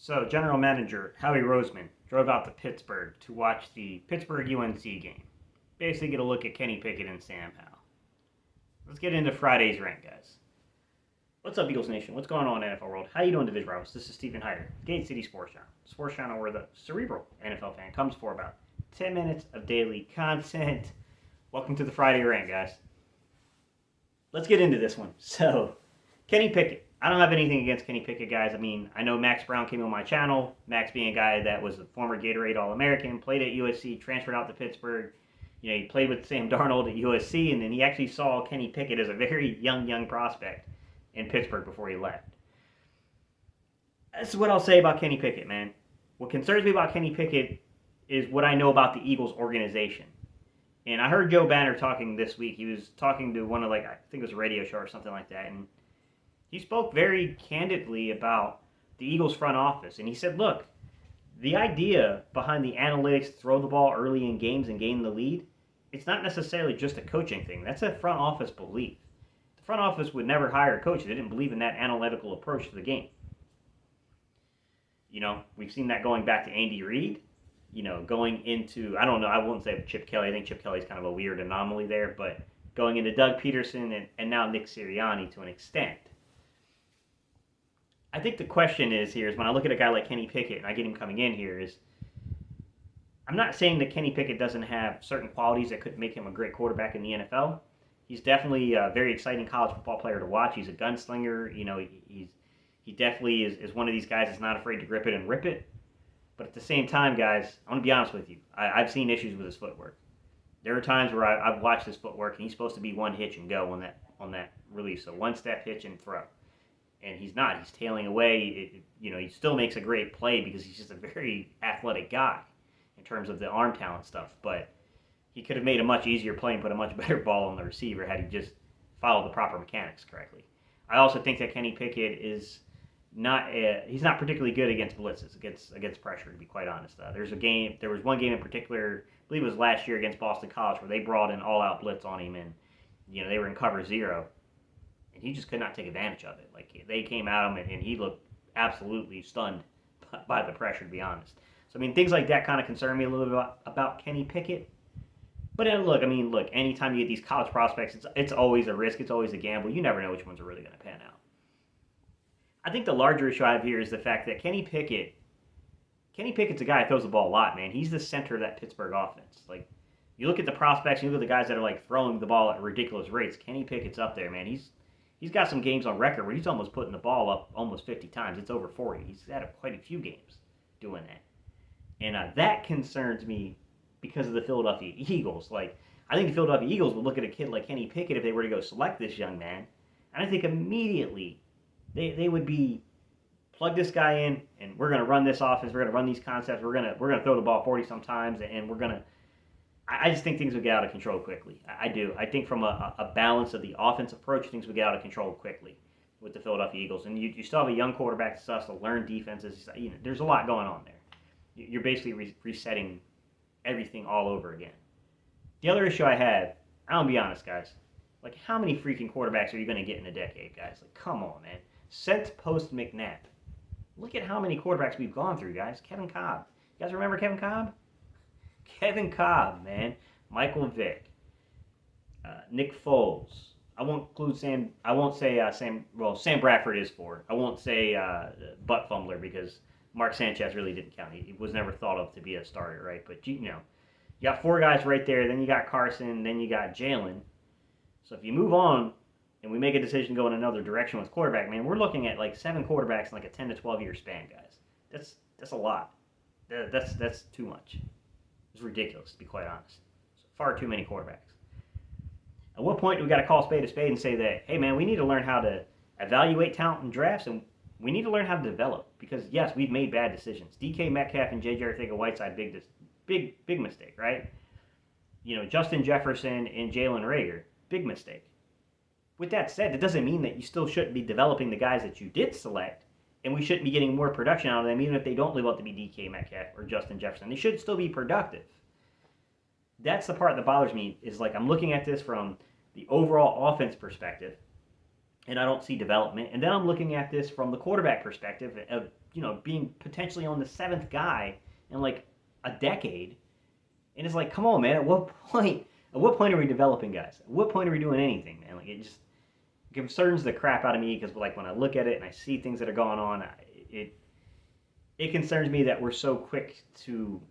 So, General Manager Howie Roseman drove out to Pittsburgh to watch the Pittsburgh UNC game. Basically, get a look at Kenny Pickett and Sam Howell. Let's get into Friday's rant, guys. What's up, Eagles Nation? What's going on in the NFL world? How you doing, Division Rivals? This is Stephen Hyder, Gate City Sports Channel, where the cerebral NFL fan comes for about 10 minutes of daily content. Welcome to the Friday rant, guys. Let's get into this one. So, Kenny Pickett. I don't have anything against Kenny Pickett, guys. I mean, I know Max Brown came on my channel. Max being a guy that was a former Gatorade All-American, played at USC, transferred out to Pittsburgh. You know, he played with Sam Darnold at USC, and then he actually saw Kenny Pickett as a very young prospect in Pittsburgh before he left. That's what I'll say about Kenny Pickett, man. What concerns me about Kenny Pickett is what I know about the Eagles organization. And I heard Joe Banner talking this week. He was talking to one of, I think it was a radio show or something like that, and he spoke very candidly about the Eagles front office. And he said, look, the idea behind the analytics to throw the ball early in games and gain the lead, it's not necessarily just a coaching thing. That's a front office belief. The front office would never hire a coach that didn't believe in that analytical approach to the game. You know, we've seen that going back to Andy Reid, you know, going into, I don't know, I wouldn't say Chip Kelly. I think Chip Kelly's kind of a weird anomaly there, but going into Doug Peterson and now Nick Sirianni to an extent. I think the question is when I look at a guy like Kenny Pickett and I get him coming in here is, I'm not saying that Kenny Pickett doesn't have certain qualities that could make him a great quarterback in the NFL. He's definitely a very exciting college football player to watch. He's a gunslinger. You know, he definitely is one of these guys that's not afraid to grip it and rip it. But at the same time, guys, I'm going to be honest with you. I've seen issues with his footwork. There are times where I've watched his footwork and he's supposed to be one hitch and go on that release. So one step hitch and throw. And he's not. He's tailing away. He still makes a great play because he's just a very athletic guy in terms of the arm talent stuff. But he could have made a much easier play and put a much better ball on the receiver had he just followed the proper mechanics correctly. I also think that Kenny Pickett is he's not particularly good against blitzes, against pressure, to be quite honest. There was one game in particular, I believe it was last year against Boston College, where they brought an all-out blitz on him, and they were in cover zero. He just could not take advantage of it. They came at him, and he looked absolutely stunned by the pressure, to be honest. So, I mean, things like that kind of concern me a little bit about Kenny Pickett. But look, anytime you get these college prospects, it's always a risk. It's always a gamble. You never know which ones are really going to pan out. I think the larger issue I have here is the fact that Kenny Pickett's a guy that throws the ball a lot, man. He's the center of that Pittsburgh offense. You look at the prospects, you look at the guys that are, throwing the ball at ridiculous rates. Kenny Pickett's up there, man. He's got some games on record where he's almost putting the ball up almost 50 times. It's over 40. He's had quite a few games doing that. And that concerns me because of the Philadelphia Eagles. I think the Philadelphia Eagles would look at a kid like Kenny Pickett if they were to go select this young man. And I think immediately they would be, plug this guy in, and we're going to run this offense. We're going to run these concepts. We're going to throw the ball 40 sometimes, and we're going to. I just think things would get out of control quickly. I do. I think from a balance of the offense approach, things would get out of control quickly with the Philadelphia Eagles. And you still have a young quarterback that still has to learn defenses. There's a lot going on there. You're basically resetting everything all over again. The other issue I have, I'm going to be honest, guys. How many freaking quarterbacks are you going to get in a decade, guys? Come on, man. Since post-McNabb. Look at how many quarterbacks we've gone through, guys. Kevin Cobb. You guys remember Kevin Cobb? Kevin Cobb, man. Michael Vick. Nick Foles. I won't include Sam. I won't say Sam. Well, Sam Bradford is for. I won't say butt fumbler because Mark Sanchez really didn't count. He was never thought of to be a starter, right? But you got four guys right there. Then you got Carson. Then you got Jalen. So if you move on and we make a decision to go in another direction with quarterback, man, we're looking at 7 quarterbacks in a 10 to 12 year span, guys. That's a lot. That's too much. It's ridiculous, to be quite honest. Far too many quarterbacks. At what point do we got to call a spade and say that, hey, man, we need to learn how to evaluate talent in drafts, and we need to learn how to develop? Because, yes, we've made bad decisions. DK Metcalf and J.J. Arcega-Whiteside, big mistake, right? Justin Jefferson and Jalen Reagor, big mistake. With that said, it doesn't mean that you still shouldn't be developing the guys that you did select, and we shouldn't be getting more production out of them, even if they don't live up to be DK Metcalf or Justin Jefferson. They should still be productive. That's the part that bothers me, is I'm looking at this from the overall offense perspective, and I don't see development. And then I'm looking at this from the quarterback perspective of, being potentially on the seventh guy in like a decade. And it's like, come on, man. At what point are we developing guys? At what point are we doing anything, man? Like, it just concerns the crap out of me because, like, when I look at it and I see things that are going on, it concerns me that we're so quick to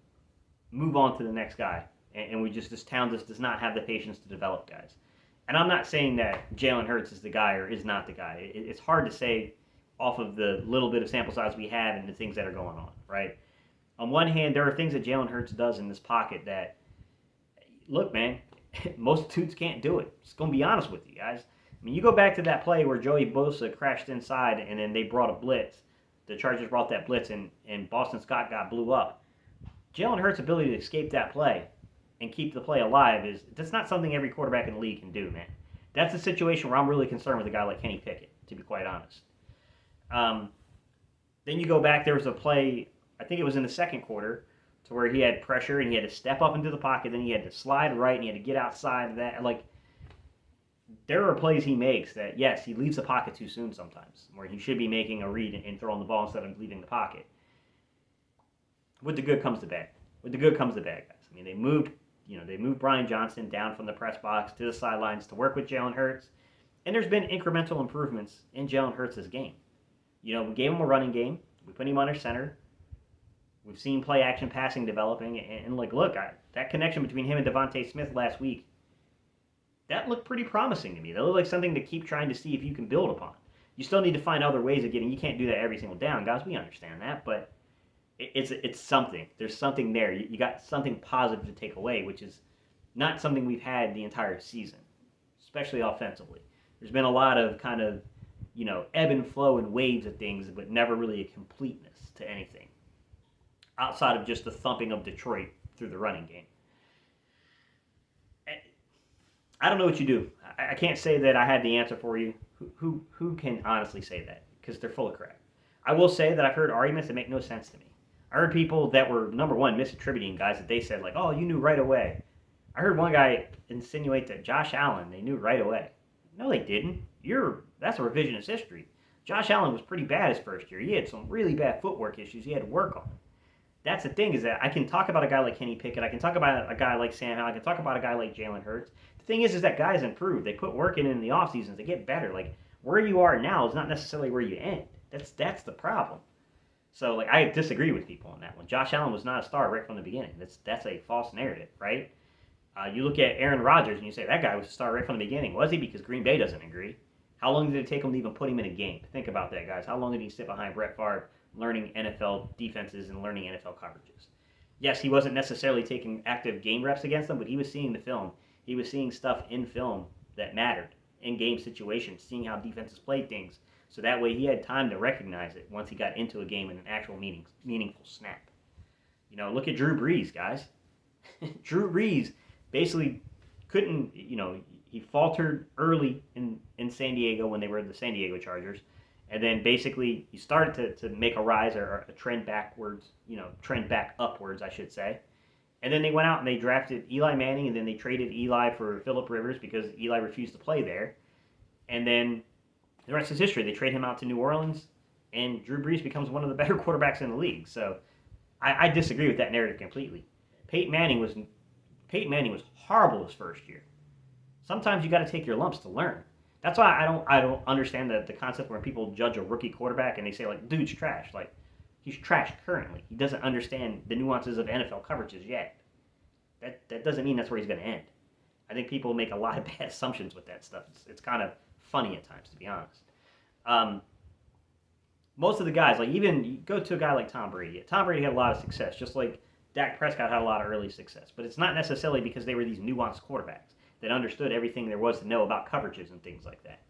move on to the next guy, and this town just does not have the patience to develop guys. And I'm not saying that Jalen Hurts is the guy or is not the guy. It's hard to say off of the little bit of sample size we have and the things that are going on, right? On one hand, there are things that Jalen Hurts does in this pocket that, look, man, most dudes can't do it. Just going to be honest with you guys. I mean, you go back to that play where Joey Bosa crashed inside and then they brought a blitz. The Chargers brought that blitz and Boston Scott got blew up. Jalen Hurts' ability to escape that play and keep the play alive that's not something every quarterback in the league can do, man. That's a situation where I'm really concerned with a guy like Kenny Pickett, to be quite honest. Then you go back, there was a play, I think it was in the second quarter, to where he had pressure and he had to step up into the pocket, then he had to slide right and he had to get outside of that. Like, there are plays he makes that, yes, he leaves the pocket too soon sometimes, where he should be making a read and throwing the ball instead of leaving the pocket. With the good comes the bad. With the good comes the bad, guys. I mean, they moved Brian Johnson down from the press box to the sidelines to work with Jalen Hurts, and there's been incremental improvements in Jalen Hurts' game. We gave him a running game. We put him under center. We've seen play action passing developing, and look, that connection between him and Devontae Smith last week, that looked pretty promising to me. That looked like something to keep trying to see if you can build upon. You still need to find other ways of getting. You can't do that every single down, guys. We understand that, but it's something. There's something there. You got something positive to take away, which is not something we've had the entire season, especially offensively. There's been a lot of kind of, ebb and flow and waves of things, but never really a completeness to anything outside of just the thumping of Detroit through the running game. I don't know what you do. I can't say that I had the answer for you. Who can honestly say that? Because they're full of crap. I will say that I've heard arguments that make no sense to me. I heard people that were, number one, misattributing guys that they said, like, oh, you knew right away. I heard one guy insinuate that Josh Allen, they knew right away. No, they didn't. That's a revisionist history. Josh Allen was pretty bad his first year. He had some really bad footwork issues he had to work on. That's the thing, is that I can talk about a guy like Kenny Pickett. I can talk about a guy like Sam Howell. I can talk about a guy like Jalen Hurts. The thing is that guys improve. They put work in the offseason. They get better. Like, where you are now is not necessarily where you end. That's the problem. So, I disagree with people on that one. Josh Allen was not a star right from the beginning. That's a false narrative, right? You look at Aaron Rodgers and you say, that guy was a star right from the beginning. Was he? Because Green Bay doesn't agree. How long did it take him to even put him in a game? Think about that, guys. How long did he sit behind Brett Favre learning NFL defenses and learning NFL coverages? Yes, he wasn't necessarily taking active game reps against them, but he was seeing the film. He was seeing stuff in film that mattered in game situations, seeing how defenses played things. So that way he had time to recognize it once he got into a game in an actual meaningful snap. Look at Drew Brees, guys. Drew Brees basically couldn't, he faltered early in San Diego when they were the San Diego Chargers. And then basically he started to make a rise or a trend backwards, trend back upwards, I should say. And then they went out and they drafted Eli Manning, and then they traded Eli for Phillip Rivers because Eli refused to play there. And then the rest is history. They trade him out to New Orleans, and Drew Brees becomes one of the better quarterbacks in the league. So I disagree with that narrative completely. Peyton Manning was horrible his first year. Sometimes you got to take your lumps to learn. That's why I don't understand the concept where people judge a rookie quarterback and they say, like, dude's trash. Like, he's trash currently. He doesn't understand the nuances of NFL coverages yet. That doesn't mean that's where he's going to end. I think people make a lot of bad assumptions with that stuff. It's kind of funny at times, to be honest. Most of the guys, like, even you go to a guy like Tom Brady. Tom Brady had a lot of success, just like Dak Prescott had a lot of early success. But it's not necessarily because they were these nuanced quarterbacks that understood everything there was to know about coverages and things like that.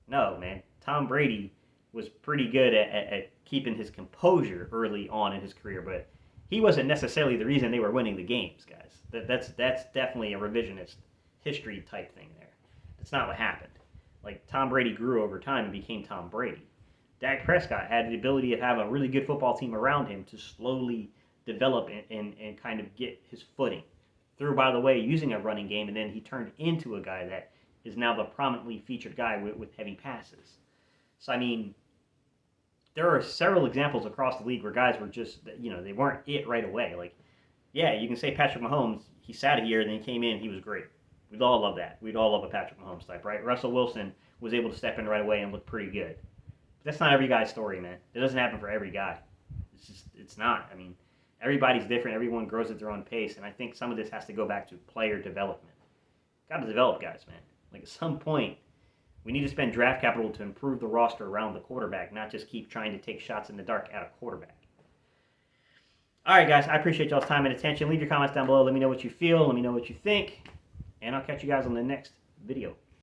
No, man. Tom Brady was pretty good at keeping his composure early on in his career, but he wasn't necessarily the reason they were winning the games, guys. That's definitely a revisionist history type thing there. That's not what happened. Like, Tom Brady grew over time and became Tom Brady. Dak Prescott had the ability to have a really good football team around him to slowly develop and kind of get his footing. Through, by the way, using a running game, and then he turned into a guy that is now the prominently featured guy with heavy passes. So, I mean, there are several examples across the league where guys were just, they weren't it right away. Like, yeah, you can say Patrick Mahomes, he sat a year, then he came in, he was great. We'd all love that. We'd all love a Patrick Mahomes type, right? Russell Wilson was able to step in right away and look pretty good. But that's not every guy's story, man. It doesn't happen for every guy. It's not. I mean, everybody's different. Everyone grows at their own pace, and I think some of this has to go back to player development. Got to develop guys, man. Like, at some point, we need to spend draft capital to improve the roster around the quarterback, not just keep trying to take shots in the dark at a quarterback. All right, guys, I appreciate y'all's time and attention. Leave your comments down below. Let me know what you feel. Let me know what you think. And I'll catch you guys on the next video.